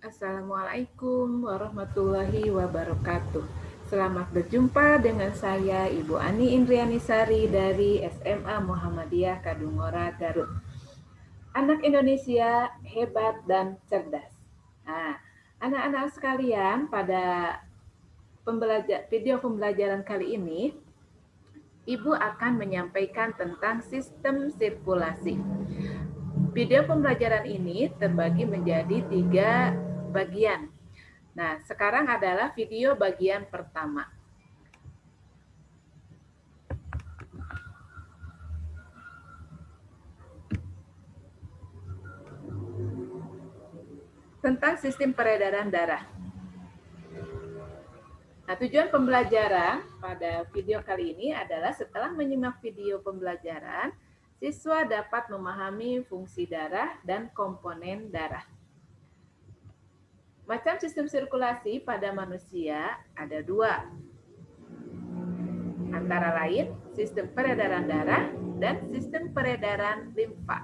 Assalamualaikum warahmatullahi wabarakatuh. Selamat berjumpa dengan saya Ibu Ani Indriani Sari dari SMA Muhammadiyah Kadungora, Garut. Anak Indonesia hebat dan cerdas. Nah, anak-anak sekalian, pada video pembelajaran kali ini, Ibu akan menyampaikan tentang sistem sirkulasi. Video pembelajaran ini terbagi menjadi 3 bagian. Nah, sekarang adalah video bagian pertama. Tentang sistem peredaran darah. Nah, tujuan pembelajaran pada video kali ini adalah setelah menyimak video pembelajaran, siswa dapat memahami fungsi darah dan komponen darah. Macam sistem sirkulasi pada manusia ada 2, antara lain sistem peredaran darah dan sistem peredaran limfa.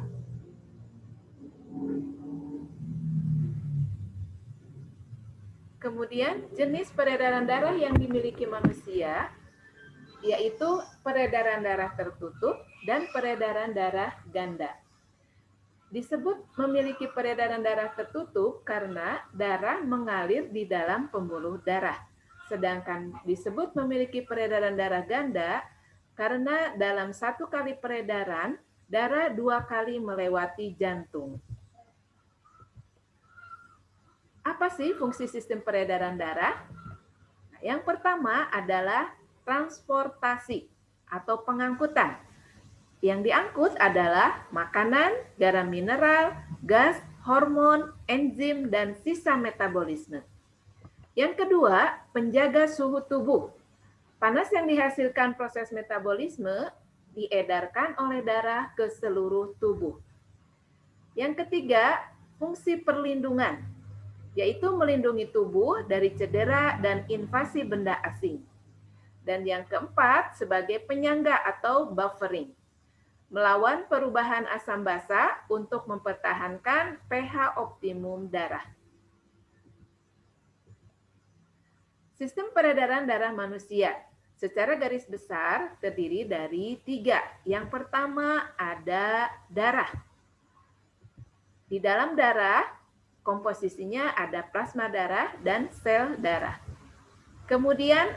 Kemudian jenis peredaran darah yang dimiliki manusia yaitu peredaran darah tertutup dan peredaran darah ganda. Disebut memiliki peredaran darah tertutup karena darah mengalir di dalam pembuluh darah. Sedangkan disebut memiliki peredaran darah ganda karena dalam 1 kali peredaran, darah 2 kali melewati jantung. Apa sih fungsi sistem peredaran darah? Nah, yang pertama adalah transportasi atau pengangkutan. Yang diangkut adalah makanan, garam mineral, gas, hormon, enzim, dan sisa metabolisme. Yang kedua, penjaga suhu tubuh. Panas yang dihasilkan proses metabolisme diedarkan oleh darah ke seluruh tubuh. Yang ketiga, fungsi perlindungan, yaitu melindungi tubuh dari cedera dan invasi benda asing. Dan yang keempat, sebagai penyangga atau buffering, melawan perubahan asam basa untuk mempertahankan pH optimum darah. Sistem peredaran darah manusia secara garis besar terdiri dari 3. Yang pertama ada darah. Di dalam darah, komposisinya ada plasma darah dan sel darah. Kemudian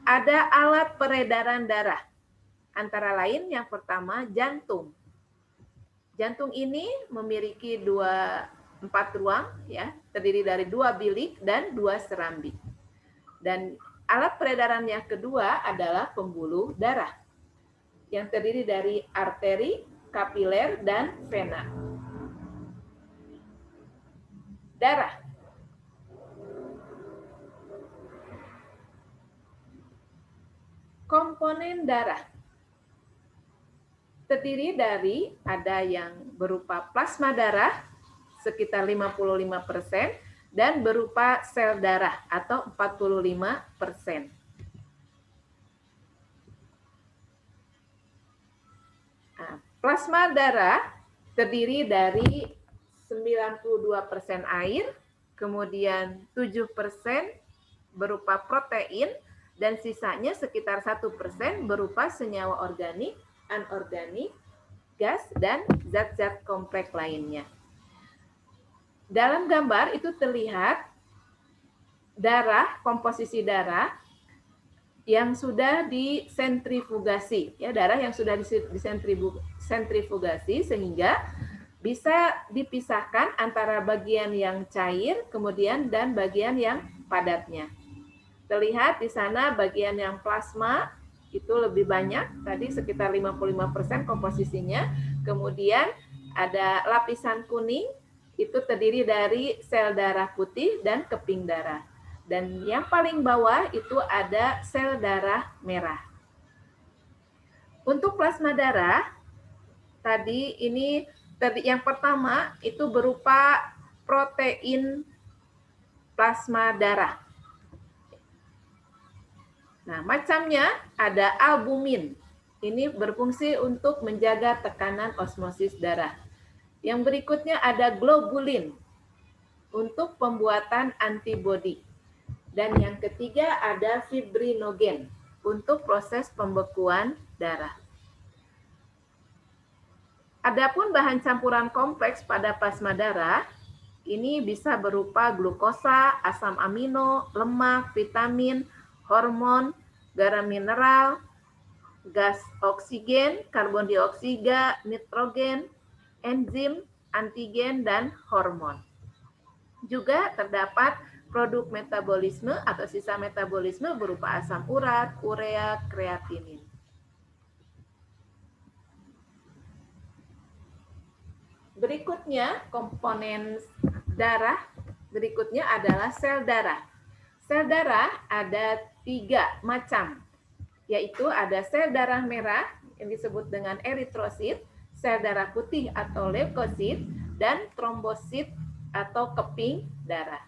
ada alat peredaran darah. Antara lain yang pertama jantung. Jantung ini memiliki 4 ruang, ya, terdiri dari 2 bilik dan 2 serambi. Dan alat peredaran yang kedua adalah pembuluh darah, yang terdiri dari arteri, kapiler, dan vena. Darah. Komponen darah terdiri dari ada yang berupa plasma darah sekitar 55% dan berupa sel darah atau 45%. Nah, plasma darah terdiri dari 92% air, kemudian 7% berupa protein, dan sisanya sekitar 1% berupa senyawa organik, anorganik, gas, dan zat-zat kompleks lainnya. Dalam gambar itu terlihat darah, komposisi darah yang sudah disentrifugasi, ya, darah yang sudah disentrifugasi sehingga bisa dipisahkan antara bagian yang cair kemudian dan bagian yang padatnya. Terlihat di sana bagian yang plasma itu lebih banyak, tadi sekitar 55% komposisinya. Kemudian ada lapisan kuning, itu terdiri dari sel darah putih dan keping darah. Dan yang paling bawah itu ada sel darah merah. Untuk plasma darah, tadi ini yang pertama itu berupa protein plasma darah. Nah, macamnya ada albumin. Ini berfungsi untuk menjaga tekanan osmosis darah. Yang berikutnya ada globulin. untuk pembuatan antibodi. Dan yang ketiga ada fibrinogen untuk proses pembekuan darah. Adapun bahan campuran kompleks pada plasma darah, ini bisa berupa glukosa, asam amino, lemak, vitamin, hormon, garam mineral, gas oksigen, karbon dioksida, nitrogen, enzim, antigen, dan hormon. Juga terdapat produk metabolisme atau sisa metabolisme berupa asam urat, urea, kreatinin. Berikutnya, komponen darah berikutnya adalah sel darah. Sel darah ada 3 macam, yaitu ada sel darah merah yang disebut dengan eritrosit, sel darah putih atau leukosit, dan trombosit atau keping darah.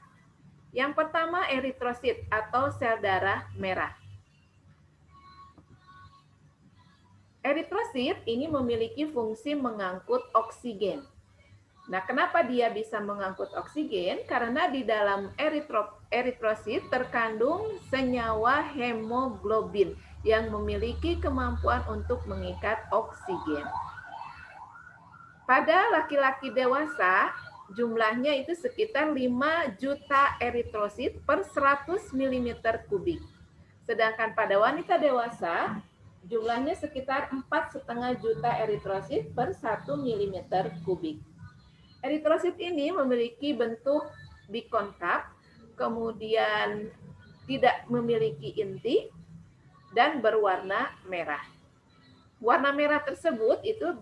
Yang pertama eritrosit atau sel darah merah. Eritrosit ini memiliki fungsi mengangkut oksigen. Nah, kenapa dia bisa mengangkut oksigen? Karena di dalam eritrosit terkandung senyawa hemoglobin yang memiliki kemampuan untuk mengikat oksigen. Pada laki-laki dewasa, jumlahnya itu sekitar 5 juta eritrosit per 100 mm kubik. Sedangkan pada wanita dewasa, jumlahnya sekitar 4,5 juta eritrosit per 1 mm kubik. Eritrosit ini memiliki bentuk bikonkav, kemudian tidak memiliki inti, dan berwarna merah. Warna merah tersebut itu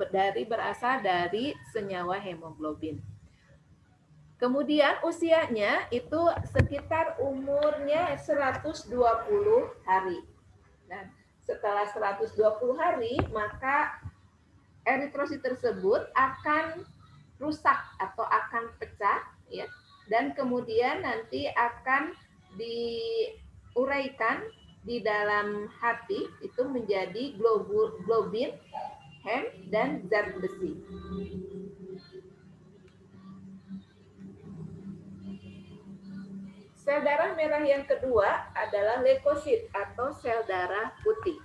berasal dari senyawa hemoglobin. Kemudian usianya itu sekitar umurnya 120 hari. Nah, setelah 120 hari, maka eritrosit tersebut akan rusak atau akan pecah, ya, dan kemudian nanti akan diuraikan di dalam hati itu menjadi globin, hem, dan zat besi. Sel darah merah yang kedua adalah leukosit atau sel darah putih.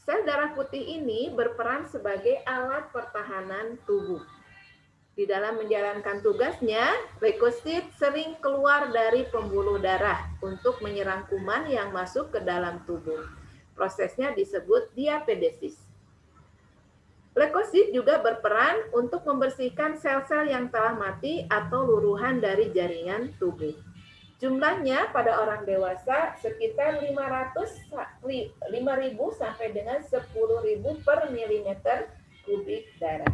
Sel darah putih ini berperan sebagai alat pertahanan tubuh. Di dalam menjalankan tugasnya, leukosit sering keluar dari pembuluh darah untuk menyerang kuman yang masuk ke dalam tubuh. Prosesnya disebut diapedesis. Leukosit juga berperan untuk membersihkan sel-sel yang telah mati atau luruhan dari jaringan tubuh. Jumlahnya pada orang dewasa sekitar 5.000 sampai dengan 10.000 per milimeter kubik darah.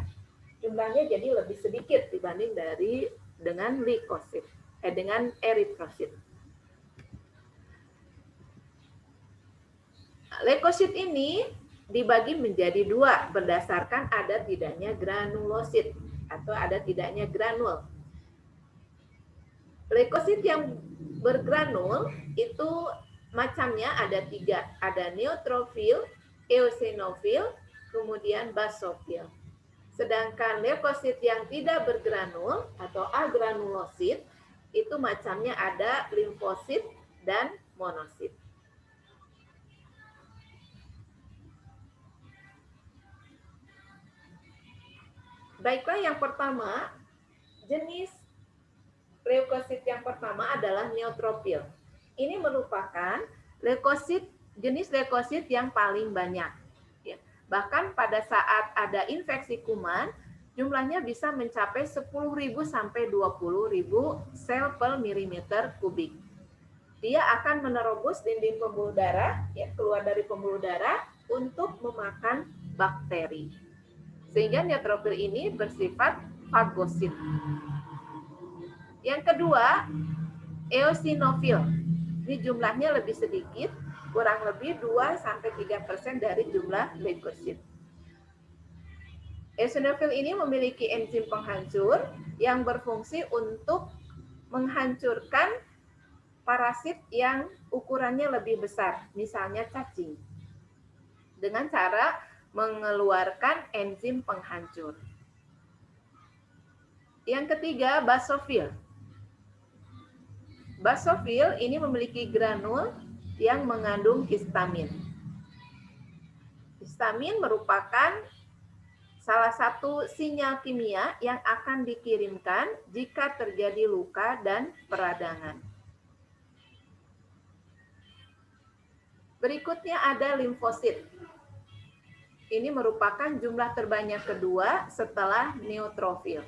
Jumlahnya jadi lebih sedikit dibanding dengan leukosit, dengan eritrosit. Leukosit ini dibagi menjadi 2 berdasarkan ada tidaknya granulosit atau ada tidaknya granul. Leukosit yang bergranul itu macamnya ada 3, ada neutrofil, eosinofil, kemudian basofil. Sedangkan leukosit yang tidak bergranul atau agranulosit itu macamnya ada limfosit dan monosit. Baiklah, yang pertama, jenis leukosit yang pertama adalah neutrofil. Ini merupakan jenis leukosit yang paling banyak. Ya. Bahkan pada saat ada infeksi kuman, jumlahnya bisa mencapai 10.000 sampai 20.000 sel per milimeter kubik. Dia akan menerobos dinding pembuluh darah, ya, keluar dari pembuluh darah untuk memakan bakteri. Sehingga neutrofil ini bersifat fagosit. Yang kedua, eosinofil. Ini jumlahnya lebih sedikit, kurang lebih 2-3% dari jumlah leukosit. Eosinofil ini memiliki enzim penghancur yang berfungsi untuk menghancurkan parasit yang ukurannya lebih besar, misalnya cacing, dengan cara mengeluarkan enzim penghancur. Yang ketiga, basofil. Basofil ini memiliki granul yang mengandung histamin. Histamin merupakan salah satu sinyal kimia yang akan dikirimkan jika terjadi luka dan peradangan. Berikutnya ada limfosit. Ini merupakan jumlah terbanyak kedua setelah neutrofil.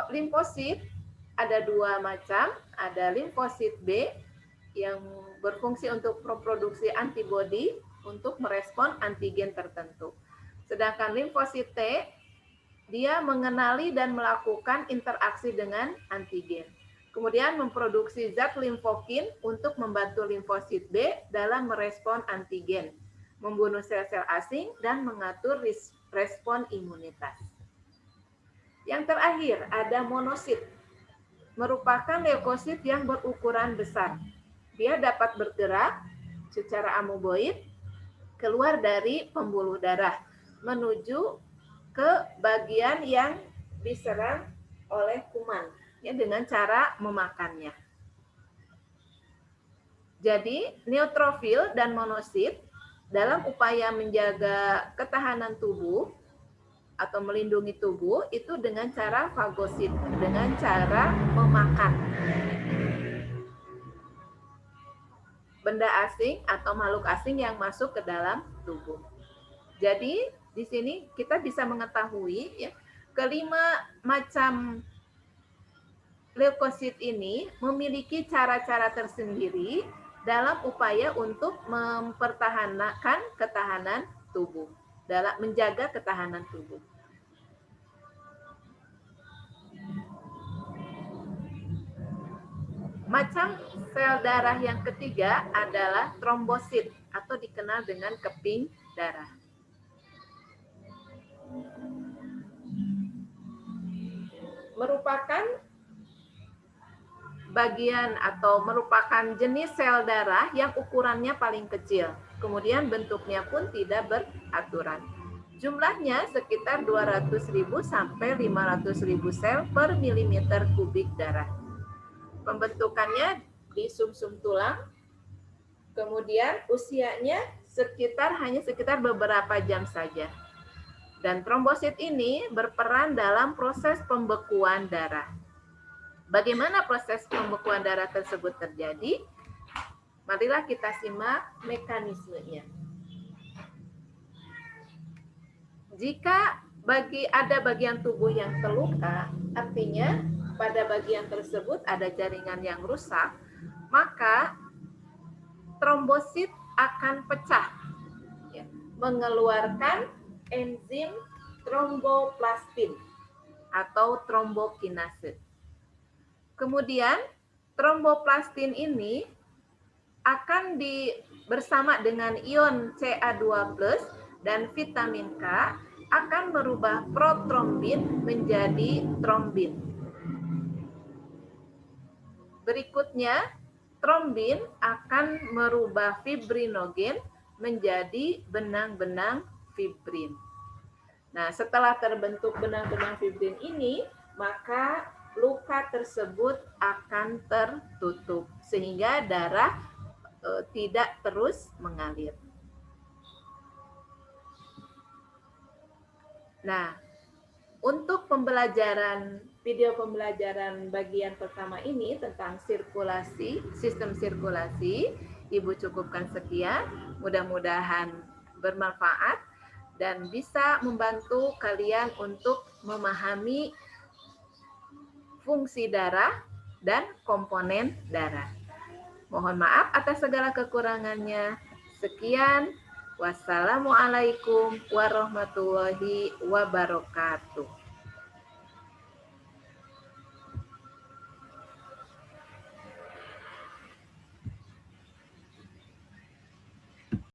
Limfosit ada dua macam, ada limfosit B yang berfungsi untuk memproduksi antibodi untuk merespon antigen tertentu. Sedangkan limfosit T, dia mengenali dan melakukan interaksi dengan antigen. Kemudian memproduksi zat limfokin untuk membantu limfosit B dalam merespon antigen, membunuh sel-sel asing, dan mengatur respon imunitas. Yang terakhir ada monosit, merupakan leukosit yang berukuran besar. Dia dapat bergerak secara amoeboid keluar dari pembuluh darah menuju ke bagian yang diserang oleh kuman ya, dengan cara memakannya. Jadi neutrofil dan monosit dalam upaya menjaga ketahanan tubuh atau melindungi tubuh itu dengan cara fagosit, dengan cara memakan benda asing atau makhluk asing yang masuk ke dalam tubuh. Jadi di sini kita bisa mengetahui ya, kelima macam leukosit ini memiliki cara-cara tersendiri dalam upaya untuk mempertahankan ketahanan tubuh, dalam menjaga ketahanan tubuh. Macam sel darah yang ketiga adalah trombosit atau dikenal dengan keping darah. Merupakan bagian atau merupakan jenis sel darah yang ukurannya paling kecil. Kemudian bentuknya pun tidak beraturan. Jumlahnya sekitar 200.000 sampai 500.000 sel per milimeter kubik darah. Pembentukannya di sumsum tulang. Kemudian usianya hanya sekitar beberapa jam saja. Dan trombosit ini berperan dalam proses pembekuan darah. Bagaimana proses pembekuan darah tersebut terjadi? Marilah kita simak mekanismenya. Jika ada bagian tubuh yang terluka, artinya pada bagian tersebut ada jaringan yang rusak, maka trombosit akan pecah, ya, mengeluarkan enzim tromboplastin atau trombokinase. Kemudian tromboplastin ini akan bersama dengan ion Ca2+ dan vitamin K akan merubah protrombin menjadi trombin. Berikutnya, trombin akan merubah fibrinogen menjadi benang-benang fibrin. Nah, setelah terbentuk benang-benang fibrin ini, maka luka tersebut akan tertutup sehingga darah tidak terus mengalir. Nah, untuk video pembelajaran bagian pertama ini tentang sirkulasi, sistem sirkulasi, Ibu cukupkan sekian. Mudah-mudahan bermanfaat dan bisa membantu kalian untuk memahami fungsi darah dan komponen darah. Mohon maaf atas segala kekurangannya. Sekian. Wassalamualaikum warahmatullahi wabarakatuh.